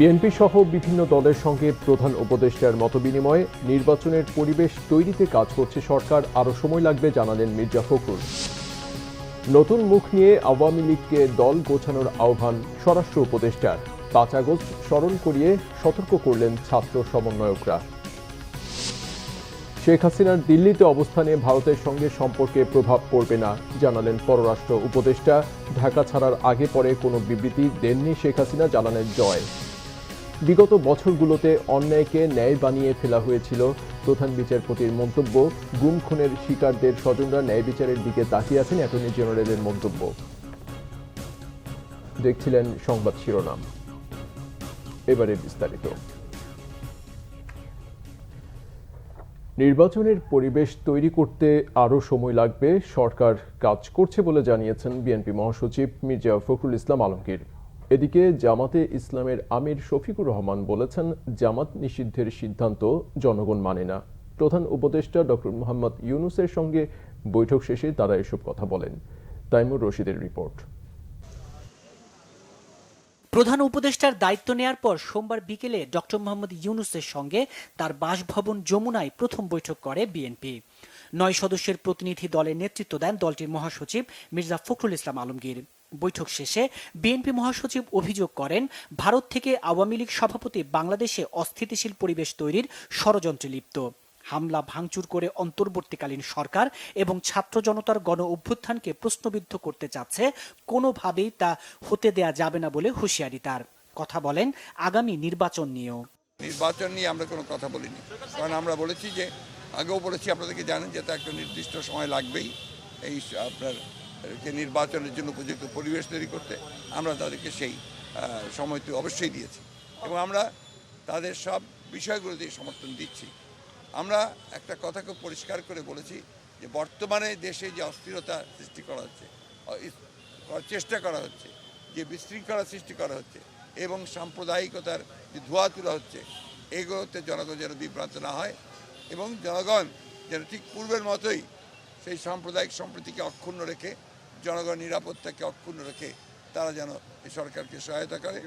BNP সহ বিভিন্ন দলের সঙ্গে প্রধান উপদেষ্টার মতবিনিময় নির্বাচনের পরিবেশ তৈরিতে কাজ করছে সরকার, আরও সময় লাগবে জানালেন মির্জা ফখরুল। নতুন মুখ নিয়ে আওয়ামী লীগকে দল গোছানোর আহ্বান স্বরাষ্ট্র উপদেষ্টার। ৫ আগস্ট স্মরণ করিয়ে সতর্ক করলেন ছাত্র সমন্বয়করা। শেখ হাসিনার দিল্লিতে অবস্থানে ভারতের সঙ্গে সম্পর্কে প্রভাব পড়বে না জানালেন পররাষ্ট্র উপদেষ্টা। ঢাকা ছাড়ার আগে পরে কোনো বিবৃতি দেননি শেখ হাসিনা, জানালেন জয়। বিগত বছরগুলোতে অন্যায়কে ন্যায় বানিয়ে ফেলা হয়েছিল, প্রধান বিচারপতির মন্তব্য। গুম খুনের শিকারদের স্বজনরা ন্যায় বিচারের দিকে তাকিয়ে আছেন, অ্যাটর্নি জেনারেলের মন্তব্য। দেখছিলেন সংবাদ শিরোনাম, এবারে বিস্তারিত। নির্বাচনের পরিবেশ তৈরি করতে আরও সময় লাগবে, সরকার কাজ করছে বলে জানিয়েছেন বিএনপি মহাসচিব মির্জা ফখরুল ইসলাম আলমগীর। এদিকে জামাতে ইসলামের আমির শফিকুর রহমান বলেছেন, জামাত নিষিদ্ধের সিদ্ধান্ত জনগণ মানে না। প্রধান উপদেষ্টা ডক্টর মোহাম্মদ ইউনূসের সঙ্গে বৈঠক শেষে তারা এসব কথা বলেন। তাইমুর রশিদের রিপোর্ট। প্রধান উপদেষ্টার দায়িত্ব নেয়ার পর সোমবার বিকেলে ডক্টর মোহাম্মদ ইউনূসের সঙ্গে তার বাসভবন যমুনায় প্রথম বৈঠক করে বিএনপি। 9 সদস্যের প্রতিনিধি দলের নেতৃত্ব দেন দলটির মহাসচিব মির্জা ফখরুল ইসলাম আলমগীর। বৈঠক শেষে বিএনপি মহাসচিব অভিযোগ করেন, ভারত থেকে আওয়ামী লীগ সভাপতি বাংলাদেশে অস্থিতিশীল পরিবেশ তৈরির ষড়যন্ত্রে লিপ্ত। হামলা ভাঙচুর করে অন্তর্বর্তীকালীন সরকার এবং ছাত্র জনতার গণ অভ্যুত্থানকে প্রশ্নবিদ্ধ করতে চাচ্ছে, কোনোভাবেই তা হতে দেয়া যাবে না বলে হুঁশিয়ারি তার। কথা বলেন আগামী নির্বাচন নিয়েও। নির্বাচন নিয়ে আমরা কোনো কথা বলিনি, কারণ আমরা বলেছি যে, আগেও বলেছি, আপনাদেরকে জানেন যে তা একটা নির্দিষ্ট সময় লাগবেই এই আপনার নির্বাচনের জন্য উপযুক্ত পরিবেশ তৈরি করতে। আমরা তাদেরকে সেই সময়টি অবশ্যই দিয়েছি এবং আমরা তাদের সব বিষয়গুলোতে সমর্থন দিচ্ছি। আমরা একটা কথা খুব পরিষ্কার করে বলেছি যে, বর্তমানে দেশে যে অস্থিরতা সৃষ্টি করা হচ্ছে, চেষ্টা করা হচ্ছে, যে বিশৃঙ্খলা সৃষ্টি করা হচ্ছে এবং সাম্প্রদায়িকতার যে ধোঁয়া তোলা হচ্ছে, এগুলোতে জনগণ যেন বিভ্রান্ত না হয় এবং জনগণ যেন ঠিক পূর্বের মতোই সেই সাম্প্রদায়িক সম্প্রীতিকে অক্ষুণ্ণ রেখে, জনগণ নিরাপত্তাকে অক্ষুণ্ণ রেখে তারা যেন এই সরকারকে সহায়তা করে।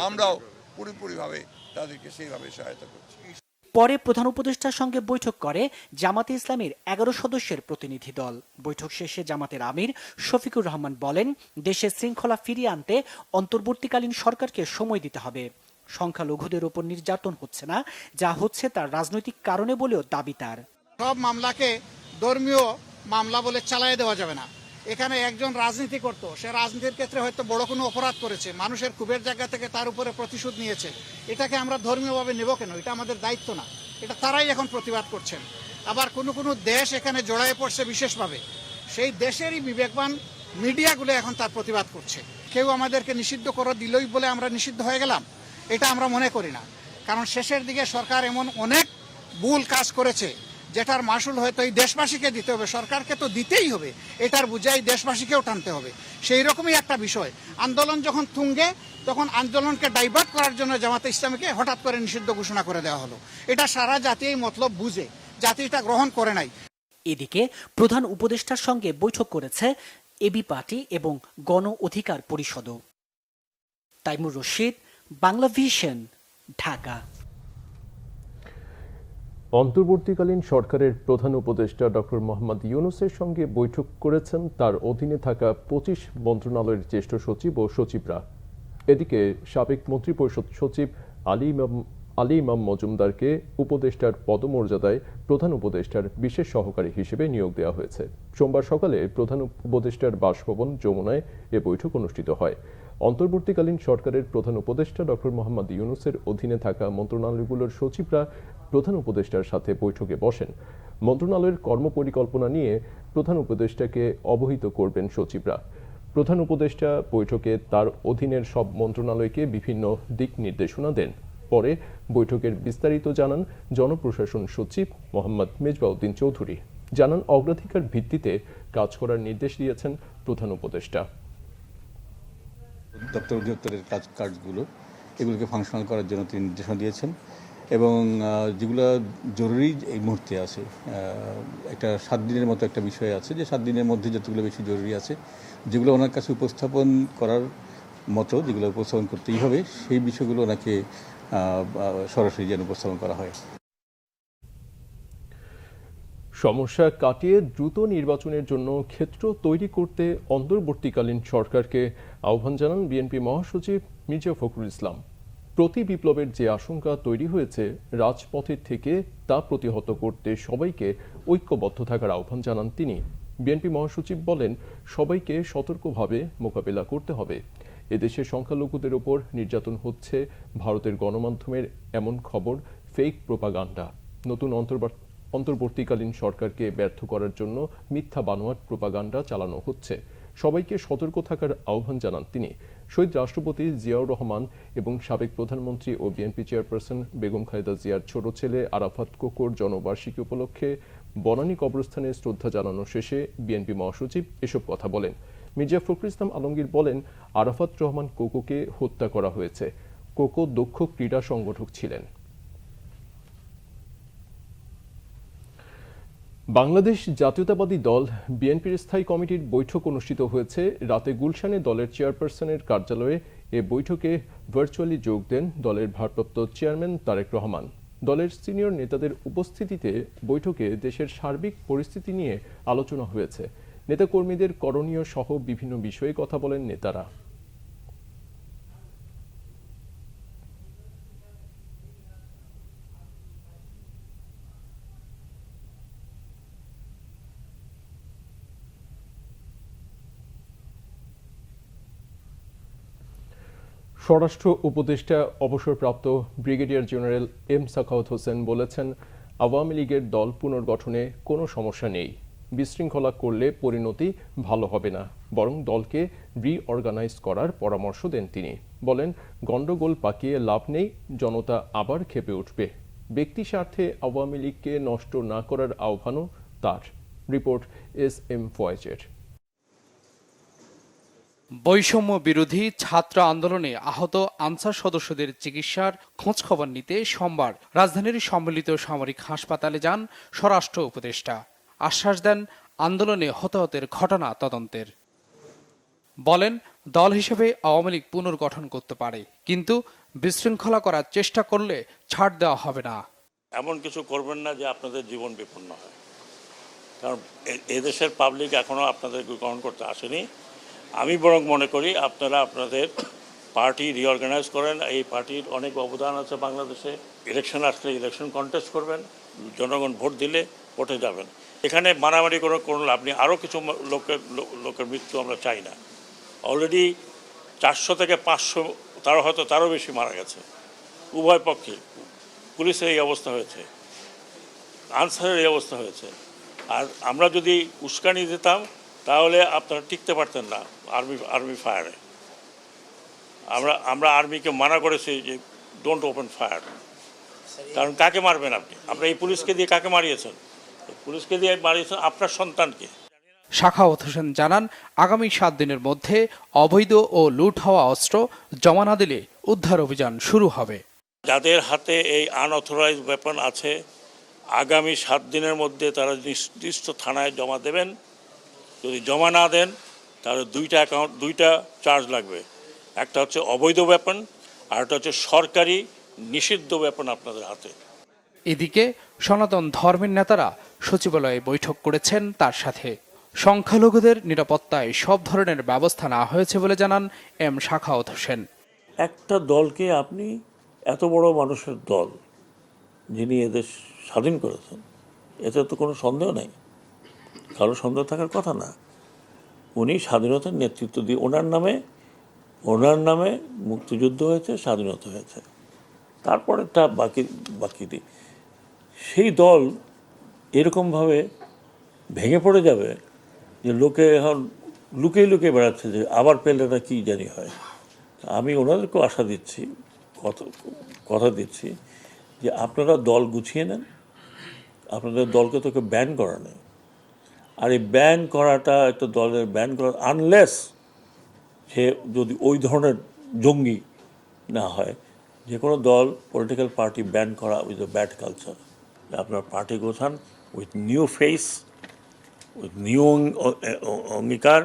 আমরাও পুরোপুরিভাবে তাদেরকে সেইভাবে সহায়তা করছি। পরে প্রধান উপদেষ্টার সঙ্গে বৈঠক করে জামাতে ইসলামের 11 সদস্যের প্রতিনিধি দল। বৈঠক শেষে জামাতের আমির শফিকুর রহমান বলেন, দেশে শৃঙ্খলা ফিরিয়ে আনতে অন্তর্বর্তীকালীন সরকারকে সময় দিতে হবে। সংখ্যালঘুদের ওপর নির্যাতন হচ্ছে না, যা হচ্ছে তার রাজনৈতিক কারণে বলেও দাবি তার। সব মামলাকে ধর্মীয় মামলা বলে চালিয়ে দেওয়া যাবে না। এখানে একজন রাজনীতি করতো, সে রাজনীতির ক্ষেত্রে হয়তো বড় কোনো অপরাধ করেছে, মানুষের ক্ষোভের জায়গা থেকে তার উপরে প্রতিশোধ নিয়েছে, এটাকে আমরা ধর্মীয়ভাবে নেব কেন? এটা আমাদের দায়িত্ব না, এটা তারাই এখন প্রতিবাদ করছেন। আবার কোনো দেশ এখানে জড়ায়ে পড়ছে বিশেষভাবে, সেই দেশেরই বিবেকবান মিডিয়াগুলো এখন তার প্রতিবাদ করছে। কেউ আমাদেরকে নিষিদ্ধ করে দিলই বলে আমরা নিষিদ্ধ হয়ে গেলাম, এটা আমরা মনে করি না। কারণ শেষের দিকে সরকার এমন অনেক ভুল কাজ করেছে যেটার মাসুল হয়তো এই দেশবাসীকে দিতে হবে, সরকারকে তো দিতেই হবে, এটার বুঝাই দেশবাসীকেও টানতে হবে। সেই রকমই একটা বিষয়। আন্দোলন যখন তুঙ্গে, তখন আন্দোলনকে ডাইভার্ট করার জন্য জামাতে ইসলামীকে হঠাৎ করে নিষিদ্ধ ঘোষণা করে দেওয়া হলো। এটা সারা জাতি এই মতলব বুঝে, জাতি এটা গ্রহণ করে নাই। এদিকে প্রধান উপদেষ্টার সঙ্গে বৈঠক করেছে এবি পার্টি এবং গণ অধিকার পরিষদও। তাইমুর রশিদ, বাংলা ভিশন, ঢাকা। অন্তর্বর্তীকালীন সরকারের প্রধান উপদেষ্টা ডক্টর মোহাম্মদ ইউনূসের সঙ্গে বৈঠক করেছেন তার অধীনে থাকা 25 মন্ত্রণালয়ের জ্যেষ্ঠ সচিব ও সচিবরা। এদিকে সাবেক মন্ত্রিপরিষদ সচিব আলী ইমাম মজুমদারকে উপদেষ্টার পদমর্যাদায় প্রধান উপদেষ্টার বিশেষ সহকারী হিসেবে নিয়োগ দেওয়া হয়েছে। সোমবার সকালে প্রধান উপদেষ্টার বাসভবন যমুনায় এ বৈঠক অনুষ্ঠিত হয়। অন্তর্বর্তীকালীন সরকারের প্রধান উপদেষ্টা ডক্টর মোহাম্মদ ইউনূসের অধীনে থাকা মন্ত্রণালয়গুলোর সচিবরা প্রধান উপদেষ্টার সাথে বৈঠকে বসেন। মন্ত্রণালয়ের কর্মপরিকল্পনা নিয়ে প্রধান উপদেষ্টাকে অবহিত করবেন সচিবরা। প্রধান উপদেষ্টা বৈঠকে তার অধীনের সব মন্ত্রণালয়কে বিভিন্ন দিক নির্দেশনা দেন। পরে বৈঠকের বিস্তারিত জানান জনপ্রশাসন সচিব মোহাম্মদ মেজবাউদ্দিন চৌধুরী। জানান, অগ্রাধিকার ভিত্তিতে কাজ করার নির্দেশ দিয়েছেন প্রধান উপদেষ্টা। দপ্তর অধিদপ্তরের কাজগুলো এগুলোকে ফাংশনাল করার জন্য তিনি নির্দেশনা দিয়েছেন এবং যেগুলো জরুরি এই মুহূর্তে আছে, একটা 7 দিনের মতো একটা বিষয় আছে, যে 7 দিনের মধ্যে যতগুলো বেশি জরুরি আছে, যেগুলো ওনার কাছে উপস্থাপন করার মতো যেগুলো উপস্থাপন করতেই হবে সেই বিষয়গুলো ওনাকে সরাসরি যেন উপস্থাপন করা হয়। সমস্যা কাটিয়ে দ্রুত নির্বাচনের জন্য ক্ষেত্র তৈরি করতে অন্তর্বর্তীকালীন সরকারকে আহ্বান জানান বিএনপি মহাসচিব মির্জা ফখরুল ইসলাম। প্রতি বিপ্লবের যে আশঙ্কা তৈরি হয়েছে রাজপথের থেকে তা প্রতিহত করতে সবাইকে ঐক্যবদ্ধ থাকার আহ্বান জানান তিনি। বিএনপি মহাসচিব বলেন, সবাইকে সতর্কভাবে মোকাবেলা করতে হবে। এদেশে সংখ্যালঘুদের ওপর নির্যাতন হচ্ছে, ভারতের গণমাধ্যমের এমন খবর ফেক প্রোপাগান্ডা। নতুন অন্তর্বর্তীকালীন সরকারকে ব্যর্থ করার জন্য মিথ্যা বানোয়াট প্রোপাগান্ডা চালানো হচ্ছে। সবাইকে সতর্ক থাকার আহ্বান জানান তিনি। শহীদ রাষ্ট্রপতি জিয়াউর রহমান এবং সাবেক প্রধানমন্ত্রী ও বিএনপি চেয়ারপারসন বেগম খালেদা জিয়ার ছোট ছেলে আরাফাত কোকোর জন্মবার্ষিকী উপলক্ষে বনানী কবরস্থানে শ্রদ্ধা জানানো শেষে বিএনপি মহাসচিব এসব কথা বলেন। মির্জা ফখরুল ইসলাম আলমগীর বলেন, আরাফাত রহমান কোকোকে হত্যা করা হয়েছে। কোকো দক্ষ ক্রীড়া সংগঠক ছিলেন। বাংলাদেশ জাতীয়তাবাদী দল বিএনপির স্থায়ী কমিটির বৈঠক অনুষ্ঠিত হয়েছে। রাতে গুলশানে দলের চেয়ারপারসনের কার্যালয়ে এ বৈঠকে ভার্চুয়ালি যোগ দেন দলের ভারপ্রাপ্ত চেয়ারম্যান তারেক রহমান। দলের সিনিয়র নেতাদের উপস্থিতিতে বৈঠকে দেশের সার্বিক পরিস্থিতি নিয়ে আলোচনা হয়েছে। নেতাকর্মীদের করণীয় সহ বিভিন্ন বিষয়ে কথা বলেন নেতারা। স্বরাষ্ট্র উপদেষ্টা অবসরপ্রাপ্ত brigadier general M Sakhawat Hossain বলেছেন, আওয়ামী লীগের দল পুনর্গঠনে কোনো সমস্যা নেই। বিশৃঙ্খলা করলে পরিণতি ভালো হবে না, বরং দলকে রিঅর্গানাইজ করার পরামর্শ দেন তিনি। বলেন, গণ্ডগোল পাকিয়ে লাভ নেই, জনতা আবার ক্ষেপে উঠবে। ব্যক্তি স্বার্থে আওয়ামী লীগকে নষ্ট না করার আহ্বানও তার। Report SM ফয়েজের। বৈষম্য বিরোধী ছাত্র আন্দোলনে আহত আনসার সদস্যদের চিকিৎসার খোঁজখবর নিতে সোমবার রাজধানীর সম্মিলিত সামরিক হাসপাতালে যান স্বরাষ্ট্র উপদেষ্টা। আশ্বাস দেন, আন্দোলনে হতাহতের ঘটনা তদন্তের। বলেন, দল হিসেবে আওয়ামী লীগ পুনর্গঠন করতে পারে, কিন্তু বিশৃঙ্খলা করার চেষ্টা করলে ছাড় দেওয়া হবে না। এমন কিছু করবেন না যে আপনাদের জীবন বিপন্ন হয়, কারণ এদেশের পাবলিক এখনো আপনাদেরকে গ্রহণ করতে আসেনি। আমি বরং মনে করি আপনারা আপনাদের পার্টি রিঅর্গানাইজ করেন। এই পার্টির অনেক অবদান আছে বাংলাদেশে। ইলেকশন আসলে ইলেকশন কন্টেস্ট করবেন, জনগণ ভোট দিলে ভোটে যাবেন। এখানে মারামারি কোনো লাভ নেই। আরও কিছু লোকের মৃত্যু আমরা চাই না। অলরেডি 400 থেকে 500, তারও বেশি মারা গেছে উভয় পক্ষে। পুলিশের এই অবস্থা হয়েছে, আনসারের এই অবস্থা হয়েছে। আর আমরা যদি উস্কানি দিতাম তাহলে আপনারা টিকতে পারতেন না আর্মি ফায়ারে। আমরা আর্মিকে মানা করেছি যে ডোন্ট ওপেন ফায়ার, কারণ কাকে মারবেন আপনি? আপনারা এই পুলিশকে দিয়ে কাকে মারিয়েছেন? পুলিশকে দিয়ে মারিয়েছেন আপনার সন্তানকে। সাখাওয়াত হোসেন জানান, আগামী 7 দিনের মধ্যে অবৈধ ও লুট হওয়া অস্ত্র জমা না দিলে উদ্ধার অভিযান শুরু হবে। যাদের হাতে এই আনঅথরাইজড ওয়েপন আছে, আগামী 7 দিনের মধ্যে তারা নির্দিষ্ট থানায় জমা দেবেন। যদি জমা না দেন তাহলে দুইটা চার্জ লাগবে। একটা হচ্ছে অবৈধ ওয়েপন, আর একটা হচ্ছে সরকারি নিষিদ্ধ ওয়েপন আপনাদের হাতে। এদিকে সনাতন ধর্মের নেতারা সচিবালয়ে বৈঠক করেছেন তার সাথে। সংখ্যালঘুদের নিরাপত্তায় সব ধরনের ব্যবস্থা নেওয়া হয়েছে বলে জানান এম সাখাওয়াত হোসেন। একটা দলকে আপনি এত বড় মানুষের দল, যিনি এদেশ স্বাধীন করেছেন, এতে তো কোনো সন্দেহ নেই, কারো সন্দেহ থাকার কথা না। উনি স্বাধীনতার নেতৃত্ব দিয়ে ওনার নামে মুক্তিযুদ্ধ হয়েছে, স্বাধীনতা হয়েছে। তারপরেরটা বাকি সেই দল এরকমভাবে ভেঙে পড়ে যাবে যে লোকে এখন লুকিয়ে বেড়াচ্ছে যে আবার পেলে না কি জানি হয়। আমি ওনাদেরকেও আশা দিচ্ছি, কথা দিচ্ছি যে আপনারা দল গুছিয়ে নেন। আপনাদের দলকে তো কেউ ব্যান করা নেই। আর এই ব্যান করাটা একটা দলের ব্যান করা, আনলেস সে যদি ওই ধরনের জঙ্গি না হয়। যে কোনো দল, পলিটিক্যাল পার্টি ব্যান করা উইথ এ ব্যাড কালচার। আপনার পার্টি গোছান with new face, with new অঙ্গীকার,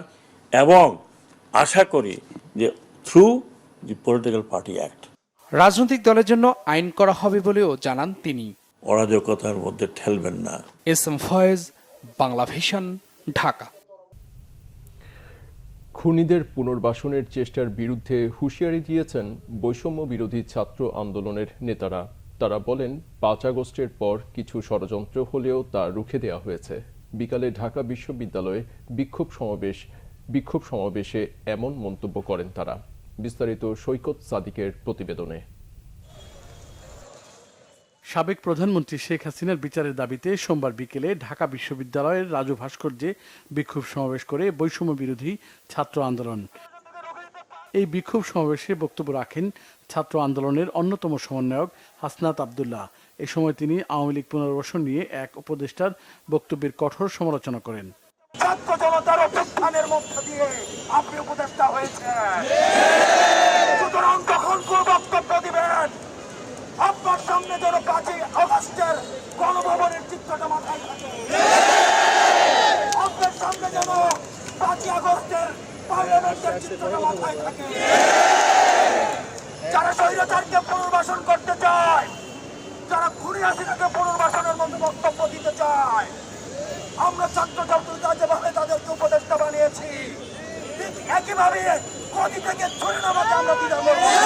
এবং আশা করি যে through the political party act. রাজনৈতিক দলের জন্য আইন করা হবে বলেও জানান তিনি। অরাজকতার মধ্যে ঠেলবেন না। এস.এম. ফয়েজ, বাংলা ভিশন, ঢাকা। খুনিদের পুনর্বাসনের চেষ্টার বিরুদ্ধে হুঁশিয়ারি দিয়েছেন বৈষম্য বিরোধী ছাত্র আন্দোলনের নেতারা। তারা বলেন ৫ আগস্টের পর কিছু ষড়যন্ত্র হলেও তা রুখে দেওয়া হয়েছে। বিকালে ঢাকা বিশ্ববিদ্যালয়ে বিক্ষোভ সমাবেশে এমন মন্তব্য করেন তারা। বিস্তারিত সৈকত সাদিকের প্রতিবেদনে। সাবেক প্রধানমন্ত্রী শেখ হাসিনার বিচারের দাবিতে সোমবার বিকেলে ঢাকা বিশ্ববিদ্যালয়ের রাজু ভাস্কর্যে বিক্ষোভ সমাবেশ করে বৈষম্য বিরোধী ছাত্র আন্দোলন। এই বিক্ষোভ সমাবেশে বক্তব্য রাখেন ছাত্র আন্দোলনের অন্যতম সমন্বয়ক হাসনাত আব্দুল্লাহ। এ সময় তিনি আওয়ামী লীগ পুনর্বাসন নিয়ে এক উপদেষ্টার বক্তব্যের কঠোর সমালোচনা করেন। ছাত্র জনতার অভ্যুত্থানের মধ্য দিয়ে আপনি উপদেষ্টা হয়েছেন, সুতরাং তখন কোন বক্তব্য দিবেন আপনার সামনে যেন ৫ই আগস্টের গণভবনের চিত্রটা মাথায় থাকে, আপনার সামনে যেন ৫ই আগস্টের পার্লামেন্টের চিত্রটা মাথায় থাকে। যারা স্বৈরাচারকে পুনর্বাসন করতে চায়, যারা খুনি হাসিনাকে পুনর্বাসনের মতো বক্তব্য দিতে চায়, আমরা ছাত্র জনতা যেভাবে তাদেরকে উপদেষ্টা বানিয়েছি, ঠিক একইভাবে গদি থেকে ছুড়ে নামাতে আমরা দ্বিধা করব না।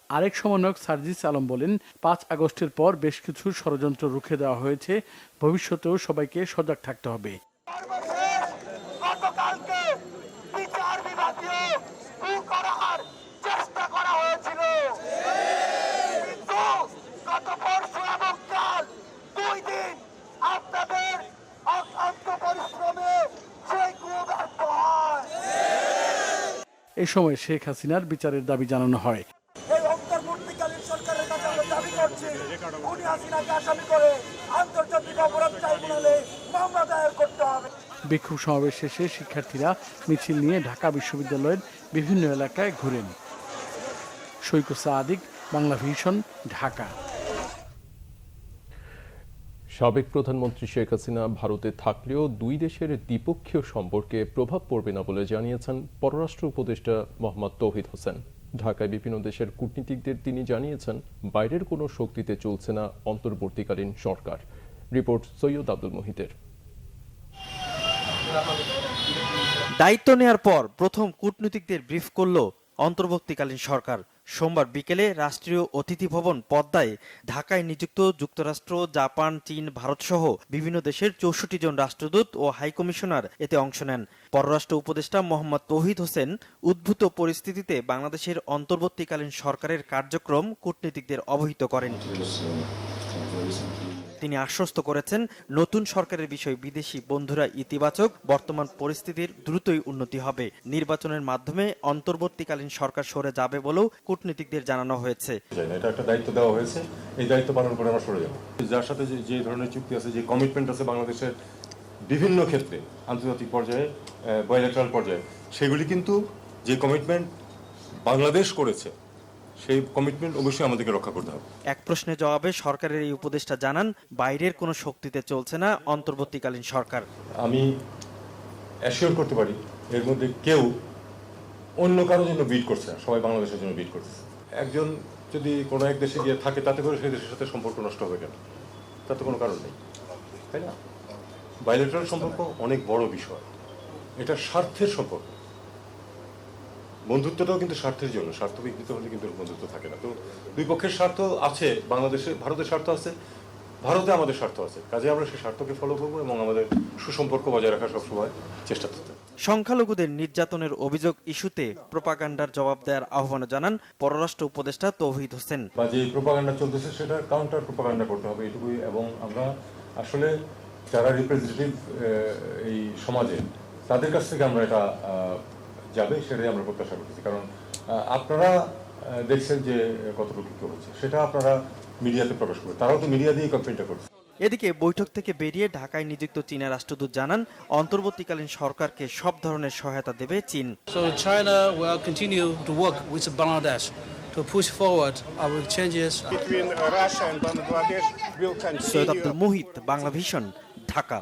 আরেক সমন্বয়ক সার্জিস আলম বলেন ৫ আগস্টের পর বেশ কিছু ষড়যন্ত্র রুখে দেওয়া হয়েছে, ভবিষ্যতেও সবাইকে সজাগ থাকতে হবে। গতকালকে বিচার বিভাগীয় করার চেষ্টা করা হয়েছিল, কিন্তু গত পরশু এবং কাল 2 দিন আপনাদের অক্লান্ত পরিশ্রমে সেই খুব ব্যর্থ হয়। এ সময় শেখ হাসিনার বিচারের দাবি জানানো হয়। এই অন্তর্বর্তীকালীন সরকারের কাছে আমরা দাবি করছি, খুনি হাসিনাকে আসামি করে আন্তর্জাতিক অপরাধ ট্রাইব্যুনালে মামলা দায়ের করতে হবে। বিক্ষোভ সমাবেশ শেষে শিক্ষার্থীরা মিছিল নিয়ে ঢাকা বিশ্ববিদ্যালয়ের বিভিন্ন এলাকায় ঘুরেন। সৈকত সাদিক, বাংলা ভিশন, ঢাকা। সাবেক প্রধানমন্ত্রী শেখ হাসিনা ভারতে থাকলেও দুই দেশের দ্বিপক্ষীয় সম্পর্কে প্রভাব পড়বে না বলে জানিয়েছেন পররাষ্ট্র উপদেষ্টা মোহাম্মদ তৌহিদ হোসেন। ঢাকায় বিভিন্ন দেশের কূটনীতিকদের তিনি জানিয়েছেন বাইরের কোনো শক্তিতে চলছে না অন্তর্বর্তীকালীন সরকার। রিপোর্ট সৈয়দ আব্দুল মুহিতের। দায়িত্ব নেয়ার পর প্রথম কূটনীতিকদের ব্রিফ করল অন্তর্বর্তীকালীন সরকার। সোমবার বিকেলে রাষ্ট্রীয় অতিথি ভবন পদ্মায় ঢাকায় নিযুক্ত যুক্তরাষ্ট্র, জাপান, চীন, ভারতসহ বিভিন্ন দেশের ৬৪ জন রাষ্ট্রদূত ও হাইকমিশনার এতে অংশ নেন। পররাষ্ট্র উপদেষ্টা মোহাম্মদ তৌহিদ হোসেন উদ্ভূত পরিস্থিতিতে বাংলাদেশের অন্তর্বর্তীকালীন সরকারের কার্যক্রম কূটনীতিকদের অবহিত করেন। তিনি আশ্বস্ত করেছেন নতুন সরকারের বিষয়ে বিদেশি বন্ধুরা ইতিবাচক, বর্তমান পরিস্থিতির দ্রুতই উন্নতি হবে। নির্বাচনের মাধ্যমে অন্তর্বর্তীকালীন সরকার সরে যাবে বলেও কূটনীতিকদের জানানো হয়েছে। এটা একটা দায়িত্ব দেওয়া হয়েছে, এই দায়িত্ব পালন করে আমরা সরে যাব। যার সাথে যে ধরনের চুক্তি আছে, যে কমিটমেন্ট আছে বাংলাদেশের বিভিন্ন ক্ষেত্রে আন্তর্জাতিক পর্যায়ে, বায়লাটারাল পর্যায়ে, সেগুলি কিন্তু যে কমিটমেন্ট বাংলাদেশ করেছে সেই কমিটমেন্ট অবশ্যই আমাদেরকে রক্ষা করতে হবে। এক প্রশ্নের জবাবে সরকারের এই উপদেষ্টা জানান বাইরের কোনো শক্তিতে চলছে না অন্তর্বর্তীকালীন সরকার। আমি অ্যাসিওর করতে পারি এর মধ্যে কেউ অন্য কারোর জন্য বিট করছে না, সবাই বাংলাদেশের জন্য বিট করছে। একজন যদি কোনো এক দেশে গিয়ে থাকে তাতে করে সেই দেশের সাথে সম্পর্ক নষ্ট হবে কেন? তার তো কোনো কারণ নেই, তাই না? বাইলেটারাল সম্পর্ক অনেক বড় বিষয়, এটা স্বার্থের সম্পর্ক। বন্ধুত্বটাও কিন্তু স্বার্থের জন্য, স্বার্থ বিঘ্নিত হলে কিন্তু বন্ধুত্ব থাকে না। তো দুই পক্ষের স্বার্থ আছে, বাংলাদেশে ভারতের স্বার্থ আছে, ভারতে আমাদের স্বার্থ আছে, কাজে আমরা সেই স্বার্থকে ফলো করবো এবং আমাদের সুসম্পর্ক বজায় রাখার সবসময় চেষ্টা করতে। সংখ্যালঘুদের নির্যাতনের অভিযোগ ইস্যুতে প্রোপাগান্ডার জবাব দেওয়ার আহ্বান জানান পররাষ্ট্র উপদেষ্টা তৌহিদ হোসেন। বা যে প্রোপাগান্ডা চলতেছে সেটা কাউন্টার প্রোপাগান্ডা করতে হবে এটুকুই, এবং আমরা আসলে যারা রিপ্রেজেন্টেটিভ এই সমাজে তাদের কাছ থেকে আমরা এটা যাবে সেটাই আমরা প্রত্যাশা করতেছি। কারণ আপনারা দেখছেন যে কতটুকু কি হচ্ছে, সেটা আপনারা মিডিয়াতে প্রকাশ করবে, তারাও তো মিডিয়া দিয়েই কমপ্লেনটা করছে। এদিকে বৈঠক থেকে বেরিয়ে ঢাকায় নিযুক্ত চীনা রাষ্ট্রদূত জানান অন্তর্বর্তীকালীন সরকারকে সব ধরনের সহায়তা দেবে চীন। So China will continue to work with Bangladesh to push forward our exchanges between Russia and Bangladesh will continue. Syed Abdul Muhit, Bangla vision, Dhaka.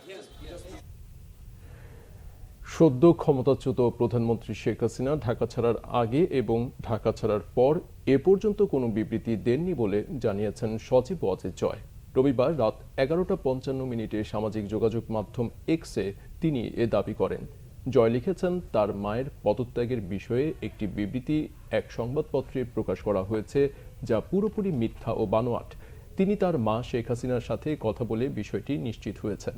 সদ্য ক্ষমতাচ্যুত প্রধানমন্ত্রী শেখ হাসিনা ঢাকা ছাড়ার আগে এবং ঢাকা ছাড়ার পর এ পর্যন্ত কোনো বিবৃতি দেননি বলে জানিয়েছেন সচিব ওয়াজেদ জয়। রবিবার রাত 11:55 সামাজিক যোগাযোগ মাধ্যম এক্সে তিনি এ দাবি করেন। জয় লিখেছেন, তার মায়ের পদত্যাগের বিষয়ে একটি বিবৃতি এক সংবাদপত্রে প্রকাশ করা হয়েছে, যা পুরোপুরি মিথ্যা ও বানোয়াট। তিনি তার মা শেখ হাসিনার সাথে কথা বলে বিষয়টি নিশ্চিত হয়েছেন।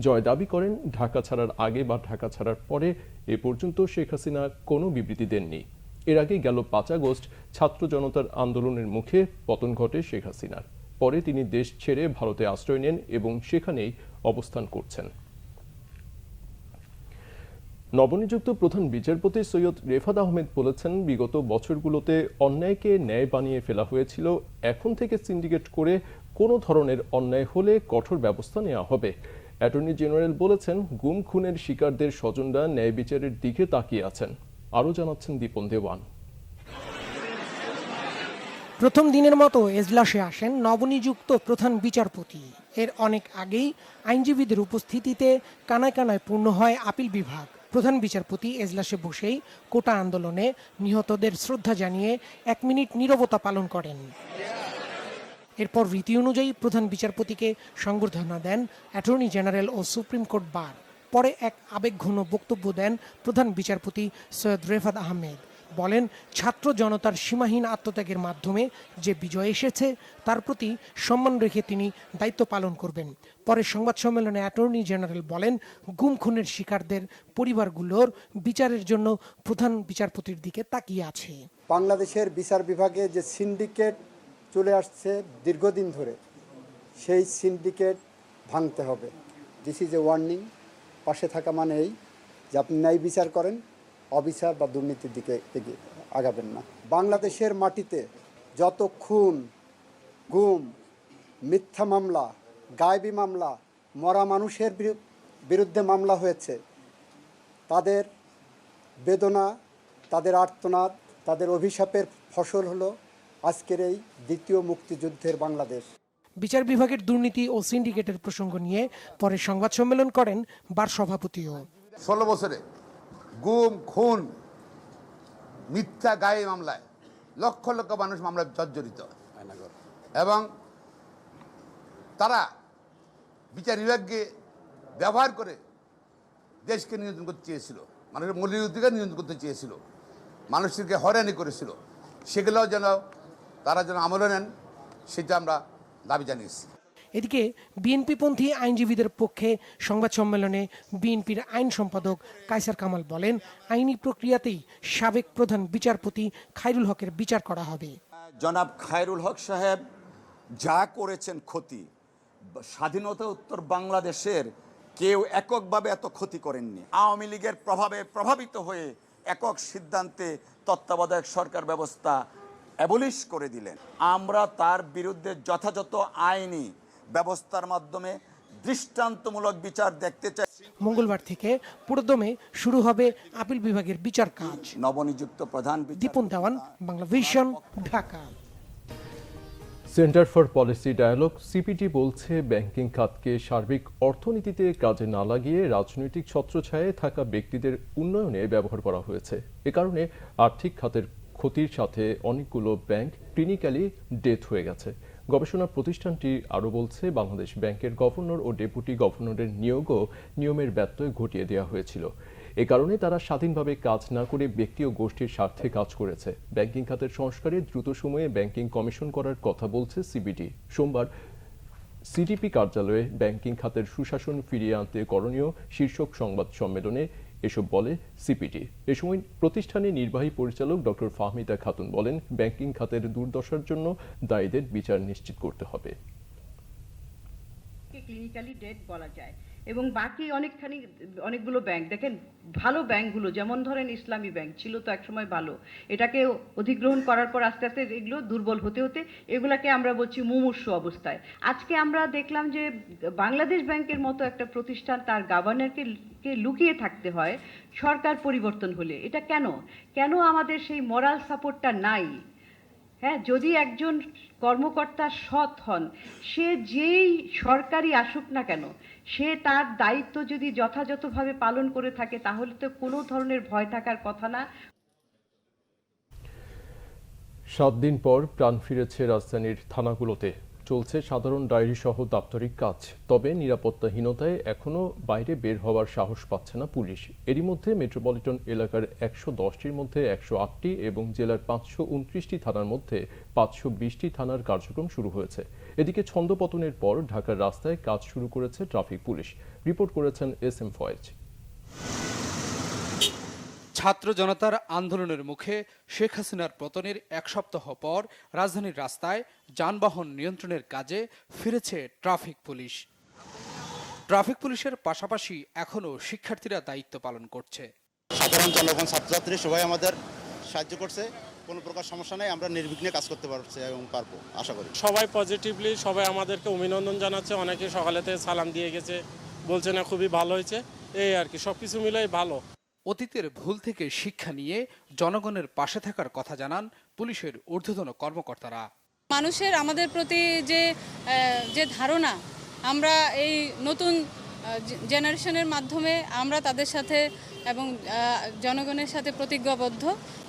জয় দাবি করেন, ঢাকা ছাড়ার আগে বা ঢাকা ছাড়ার পরে এ পর্যন্ত শেখ হাসিনা কোনো বিবৃতি দেননি। এর আগে গেল 5 আগস্ট ছাত্র জনতার আন্দোলনের মুখে পতন ঘটে শেখ হাসিনার। পরে তিনি দেশ ছেড়ে ভারতে আশ্রয় নেন এবং সেখানেই অবস্থান করছেন। নবনিযুক্ত প্রধান বিচারপতি সৈয়দ রেফাত আহমেদ বলেছেন, বিগত বছরগুলোতে অন্যায়কে ন্যায় বানিয়ে ফেলা হয়েছিল। এখন থেকে সিন্ডিকেট করে কোনো ধরনের অন্যায় হলে কঠোর ব্যবস্থা নেওয়া হবে। অ্যাটর্নি জেনারেল বলেছেন, গুম খুনের শিকারদের স্বজনরা ন্যায় বিচারের দিকে তাকিয়ে আছেন। আরও জানাচ্ছেন দীপন দেওয়ান। প্রথম দিনের মতো এজলাসে আসেন নবনিযুক্ত প্রধান বিচারপতি। এর অনেক আগেই আইনজীবীদের উপস্থিতিতে কানায় কানায় পূর্ণ হয় আপিল বিভাগ। প্রধান বিচারপতি এজলাসে বসেই কোটা আন্দোলনে নিহতদের শ্রদ্ধা জানিয়ে 1 মিনিট নীরবতা পালন করেন। এরপর রীতি অনুযায়ী প্রধান বিচারপতিকে সংবর্ধনা দেন অ্যাটর্নি জেনারেল ও সুপ্রিম কোর্ট বার। পরে এক আবেগঘন বক্তব্য দেন প্রধান বিচারপতি সৈয়দ রেফাত আহমেদ। বলেন, ছাত্র জনতার সীমাহীন আত্মত্যাগের মাধ্যমে যে বিজয় এসেছে তার প্রতি সম্মান রেখে তিনি দায়িত্ব পালন করবেন। পরে সংবাদ সম্মেলনে অ্যাটর্নি জেনারেল বলেন, গুম খুনের শিকারদের পরিবারগুলোর বিচারের জন্য প্রধান বিচারপতির দিকে তাকিয়ে আছে। বাংলাদেশের বিচার বিভাগে যে সিন্ডিকেট চলে আসছে দীর্ঘদিন ধরে, সেই সিন্ডিকেট ভাঙতে হবে। This is a warning. পাশে থাকা মানে এই যে আপনি ন্যায় বিচার করেন, অবিচার বা দুর্নীতির দিকে এগিয়ে আগাবেন না। বাংলাদেশের মাটিতে যত খুন, গুম, মিথ্যা মামলা, গায়েবী মামলা, মরা মানুষের বিরুদ্ধে মামলা হয়েছে, তাদের বেদনা, তাদের আর্তনাদ, তাদের অভিশাপের ফসল হলো আজকের এই দ্বিতীয় মুক্তিযুদ্ধের বাংলাদেশ। বিচার বিভাগের দুর্নীতি ও সিন্ডিকেটের প্রসঙ্গ নিয়ে পরে সংবাদ সম্মেলন করেন বার সভাপতিও। 16 বছরে গুম, খুন, মিথ্যা গায়ে মামলায় লক্ষ লক্ষ মানুষ মামলায় জর্জরিত এবং তারা বিচার বিভাগকে ব্যবহার করে দেশকে নিয়ন্ত্রণ করতে চেয়েছিল, মানুষের মৌলিক অধিকার নিয়ন্ত্রণ করতে চেয়েছিল, মানুষকে হয়রানি করেছিল। সেগুলোও যেন তারা যেন আমলে নেন, সেটা আমরা দাবি জানিয়েছি। এদিকে বিএনপিপন্থী আইনজীবীদের পক্ষে সংবাদ সম্মেলনে বিএনপির আইন সম্পাদক কায়সার কামাল বলেন, আইনি প্রক্রিয়াতেই সাবেক প্রধান বিচারপতি খায়রুল হকের বিচার করা হবে। জনাব খায়রুল হক সাহেব যা করেছেন ক্ষতি, স্বাধীনতা উত্তর বাংলাদেশের কেউ এককভাবে এত ক্ষতি করেননি। আওয়ামী লীগের প্রভাবে প্রভাবিত হয়ে একক সিদ্ধান্তে তত্ত্বাবধায়ক সরকার ব্যবস্থা অ্যাবলিশ করে দিলেন। আমরা তার বিরুদ্ধে যথাযথ আইনি ব্যবস্থার মাধ্যমে দৃষ্টান্তমূলক বিচার দেখতে চাই। মঙ্গলবার থেকে পুরোদমে শুরু হবে আপিল বিভাগের বিচার কাজ। নবনিযুক্ত প্রধান Dipon Dewan, Bangla vision, Dhaka. Centre for policy dialogue CPD বলছে, ব্যাংকিং খাতকে সার্বিক অর্থনীতিতে কাজে না লাগিয়ে রাজনৈতিক ছত্রছায়ায় থাকা ব্যক্তিদের উন্নয়নে ব্যবহার করা হয়েছে। এ কারণে আর্থিক খাতের ক্ষতির সাথে অনেকগুলো ব্যাংক ক্লিনিক্যালি ডেথ হয়ে গেছে। গবেষণা প্রতিষ্ঠানটি আরও বলছে, বাংলাদেশ ব্যাংকের গভর্নর ও ডেপুটি গভর্নরের নিয়োগও নিয়মের ব্যত্যয় ঘটিয়ে দেওয়া হয়েছিল। এ কারণে তারা স্বাধীনভাবে কাজ না করে ব্যক্তি ও গোষ্ঠীর স্বার্থে কাজ করেছে। ব্যাংকিং খাতের সংস্কারে দ্রুত সময়ে ব্যাংকিং কমিশন করার কথা বলছে সিবিডি। সোমবার সিডিপি কার্যালয়ে ব্যাংকিং খাতের সুশাসন ফিরিয়ে আনতে করণীয় শীর্ষক সংবাদ সম্মেলনে এসব বলে সিপিডি। এ সময় প্রতিষ্ঠানের নির্বাহী পরিচালক ডক্টর ফাহমিদা খাতুন বলেন, ব্যাংকিং খাতের দুর্দশার জন্য দায়ীদের বিচার নিশ্চিত করতে হবে। ক্লিনিক্যালি ডেড বলা যায় এবং বাকি অনেকগুলো ব্যাংক দেখেন, ভালো ব্যাংকগুলো যেমন ধরেন ইসলামী ব্যাংক ছিল তো একসময় ভালো, এটাকে অধিগ্রহণ করার পর আস্তে আস্তে এগুলো দুর্বল হতে হতে এগুলাকে আমরা বলছি মুমূর্ষু অবস্থায়। আজকে আমরা দেখলাম যে বাংলাদেশ ব্যাংকের মতো একটা প্রতিষ্ঠান তার গভর্নরকে লুকিয়ে থাকতে হয় সরকার পরিবর্তন হলে। এটা কেন আমাদের সেই মোরাল সাপোর্টটা নাই? হ্যাঁ, যদি একজন কর্মকর্তা সৎ হন, সে যেই সরকারি আসুক না কেন, সে তার দায়িত্ব যদি যথাযথভাবে পালন করে থাকে তাহলে তো কোনো ধরনের ভয় থাকার কথা না। 7 দিন পর প্রাণ ফিরেছে রাজধানীর থানাগুলোতে। চলছে সাধারণ ডায়েরি সহ দাপ্তরিক কাজ। তবে নিরাপত্তাহীনতায় এখনও বাইরে বের হওয়ার সাহস পাচ্ছে না পুলিশ। এরই মধ্যে মেট্রোপলিটন এলাকার 110টির মধ্যে 108টি এবং জেলার 529টি থানার মধ্যে 520টি থানার কার্যক্রম শুরু হয়েছে। এদিকে ছন্দপতনের পর ঢাকার রাস্তায় কাজ শুরু করেছে ট্রাফিক পুলিশ। রিপোর্ট করেছেন SM ফয়েজ। ছাত্র জনতার আন্দোলনের মুখে শেখ হাসিনার পতনের 1 সপ্তাহ পর রাজধানীর রাস্তায় যানবাহন নিয়ন্ত্রণের কাজে ফিরেছে ট্রাফিক পুলিশ। ট্রাফিক পুলিশের পাশাপাশি এখনও শিক্ষার্থীরা দায়িত্ব পালন করছে। সাধারণ জনগণ, ছাত্রছাত্রী সবাই আমাদের সাহায্য করছে। কোনো প্রকার সমস্যা নেই, আমরা নির্বিঘ্নে কাজ করতে পারছি এবং পারবো আশা করি। সবাই পজিটিভলি, সবাই আমাদেরকে অভিনন্দন জানাচ্ছে। অনেকে সকালেতে সালাম দিয়ে গেছে, বলছে না খুবই ভালো হয়েছে। এই আর কি, সবকিছু মিলাই ভালো। অতীতের ভুল থেকে শিক্ষা নিয়ে জনগণের পাশে থাকার কথা জানান পুলিশের ঊর্ধ্বতন কর্মকর্তারা। মানুষের আমাদের প্রতি যে ধারণা, আমরা এই নতুন জেনারেশনের মাধ্যমে আমরা তাদের সাথে এবং জনগণের সাথে প্রতিজ্ঞাবদ্ধ।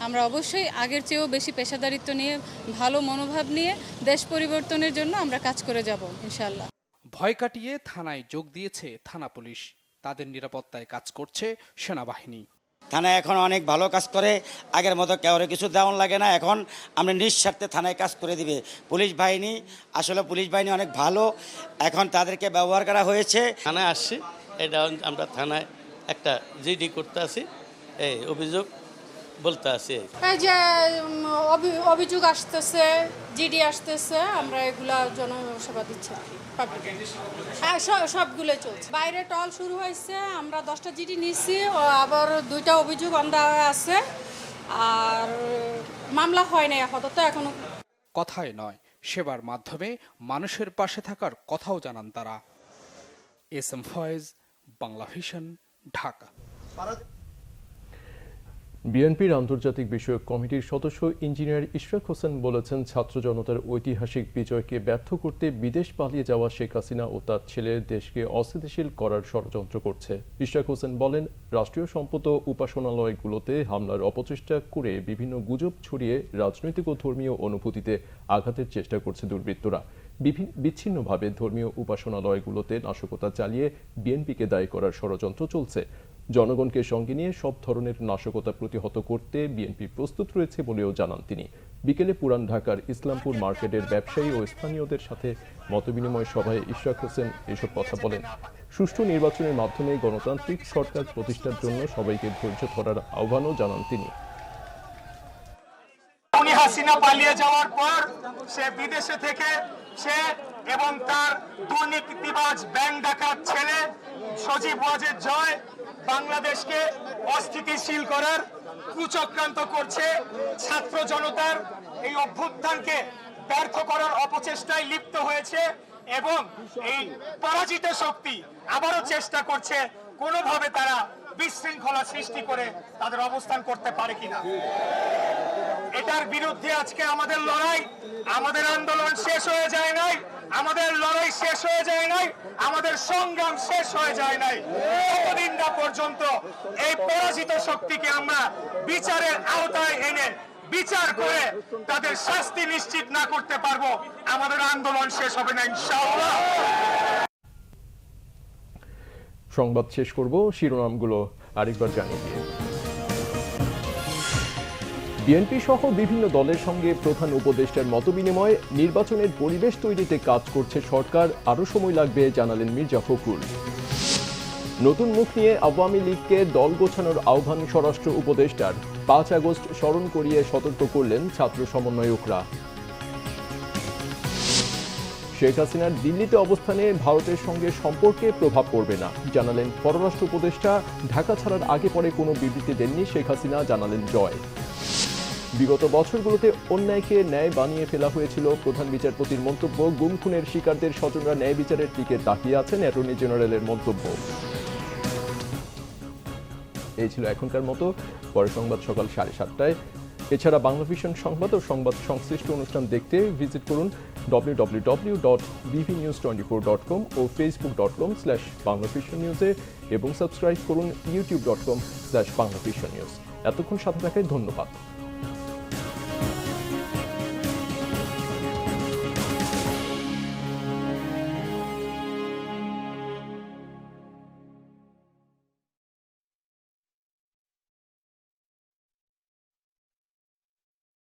আমরা অবশ্যই আগের চেয়েও বেশি পেশাদারিত্ব নিয়ে, ভালো মনোভাব নিয়ে দেশ পরিবর্তনের জন্য আমরা কাজ করে যাব ইনশাআল্লাহ। ভয় কাটিয়ে থানায় যোগ দিয়েছে থানা পুলিশ। তাদের নিরাপত্তায় কাজ করছে সেনাবাহিনী। থানায় এখন অনেক ভালো কাজ করে, আগের মতো কাউরে কিছু দেওয়ান লাগে না। এখন আমরা নিঃস্বার্থে থানায় কাজ করে দিবে পুলিশ বাহিনী। আসলে পুলিশ বাহিনী অনেক ভালো, এখন তাদেরকে ব্যবহার করা হয়েছে। থানায় আসছি, এটা আমরা থানায় একটা জিডি করতে আসি, এই অভিযোগ বলতে আসি। এই যে অভিযোগ আসতেছে, জিডি আসতেছে, আমরা এগুলা জনসেবা দিচ্ছি। হ্যাঁ, সবগুলো চলছে। বাইরে টল শুরু হয়েছে, আমরা 10টা জিডি নিচ্ছি, আবার 2টা অভিযোগ আমরা আছে, আর মামলা হয় না আপাতত এখনো। কথায় নয়, সেবার মাধ্যমে মানুষের পাশে থাকার কথাও জানান তারা। SM Foyez, Bangla vision, Dhaka. বিএনপির আন্তর্জাতিক বিষয়ক কমিটির সদস্য ইঞ্জিনিয়ার ইশরাক হোসেন বলেছেন, ছাত্র জনতার ঐতিহাসিক বিজয়কে ব্যর্থ করতে বিদেশ পালিয়ে যাওয়া শেখ হাসিনা ও তার ছেলে দেশকে অস্থিতিশীল করার ষড়যন্ত্র করছে। ইশরাক হোসেন বলেন, রাষ্ট্রীয় সম্পদ ও উপাসনালয়গুলোতে হামলার অপচেষ্টা করে বিভিন্ন গুজব ছড়িয়ে রাজনৈতিক ও ধর্মীয় অনুভূতিতে আঘাতের চেষ্টা করছে দুর্বৃত্তরা। বিচ্ছিন্নভাবে ধর্মীয় উপাসনালয়গুলোতে নাশকতা চালিয়ে বিএনপিকে দায়ী করার ষড়যন্ত্র চলছে। জনগণকে সঙ্গে নিয়ে সব ধরনের নাশকতা প্রতিহত করতে বিএনপি প্রস্তুত রয়েছে বলেও জানান তিনি। বিকেলে পুরান ঢাকার ইসলামপুর মার্কেটের ব্যবসায়ী ও স্থানীয়দের সাথে মতবিনিময় সভায় ইশরাক হোসেন এসব কথা বলেন। সুষ্ঠু নির্বাচনের মাধ্যমে গণতান্ত্রিক সরকার প্রতিষ্ঠার জন্য সবাইকে ধৈর্য ধরার আহ্বানও জানান তিনি। হাসিনা পালিয়ে যাওয়ার পর সে বিদেশে থেকে সে এবং তার দুর্নীতিবাজ ব্যাংক ডাকাত ছেলে সজীব ওয়াজেদ জয় বাংলাদেশকে অস্থিতিশীল করার কুচক্রান্ত করছে। ছাত্র জনতার এই অভ্যুত্থানকে ব্যর্থ করার অপচেষ্টায় লিপ্ত হয়েছে এবং এই পরাজিত শক্তি আবারও চেষ্টা করছে কোনোভাবে তারা বিশৃঙ্খলা সৃষ্টি করে তাদের অবস্থান করতে পারে কিনা। এটার বিরুদ্ধে আজকে আমাদের লড়াই, আমাদের আন্দোলন শেষ হয়ে যায় নাই, আমাদের লড়াই শেষ হয়ে যায় নাই, আমাদের সংগ্রাম শেষ হয়ে যায় নাই। ততদিন না পর্যন্ত এই পরাজিত শক্তিকে আমরা বিচারের আওতায় এনে বিচার করে তাদের শাস্তি নিশ্চিত না করতে পারবো, আমাদের আন্দোলন শেষ হবে না ইনশাআল্লাহ। সংবাদ শেষ করব শিরোনামগুলো আরেকবার জানিয়ে দিয়ে। বিএনপি সহ বিভিন্ন দলের সঙ্গে প্রধান উপদেষ্টার মতবিনিময়, নির্বাচনের পরিবেশ তৈরিতে কাজ করছে সরকার, আরও সময় লাগবে জানালেন মির্জা ফখরুল। নতুন মুখ নিয়ে আওয়ামী লীগকে দল গোছানোর আহ্বান স্বরাষ্ট্র উপদেষ্টার, 5 আগস্ট স্মরণ করিয়ে সতর্ক করলেন ছাত্র সমন্বয়করা। শেখ হাসিনার দিল্লিতে অবস্থানে ভারতের সঙ্গে সম্পর্কে প্রভাব পড়বে না জানালেন পররাষ্ট্র উপদেষ্টা। ঢাকা ছাড়ার আগে পরে কোনো বিবৃতি দেননি শেখ হাসিনা, জানালেন জয়। বিগত বছরগুলোতে অন্যায়কে ন্যায় বানিয়ে ফেলা হয়েছিল, প্রধান বিচারপতির মন্তব্য। গুম খুনের শিকারদের স্বজনরা ন্যায় বিচারের দিকে তাকিয়ে আছেন, অ্যাটর্নি জেনারেলের মন্তব্য। এই ছিল এখনকার মতো। পরের সংবাদ সকাল 7:30টায়। এছাড়া বাংলা ভিশন সংবাদ ও সংবাদ সংশ্লিষ্ট অনুষ্ঠান দেখতে ভিজিট করুন www.bvnews24.com ও facebook.com/banglavisionnews এবং সাবস্ক্রাইব করুন youtube.com/banglavisionnews। এতক্ষণ সাথে থাকায় ধন্যবাদ।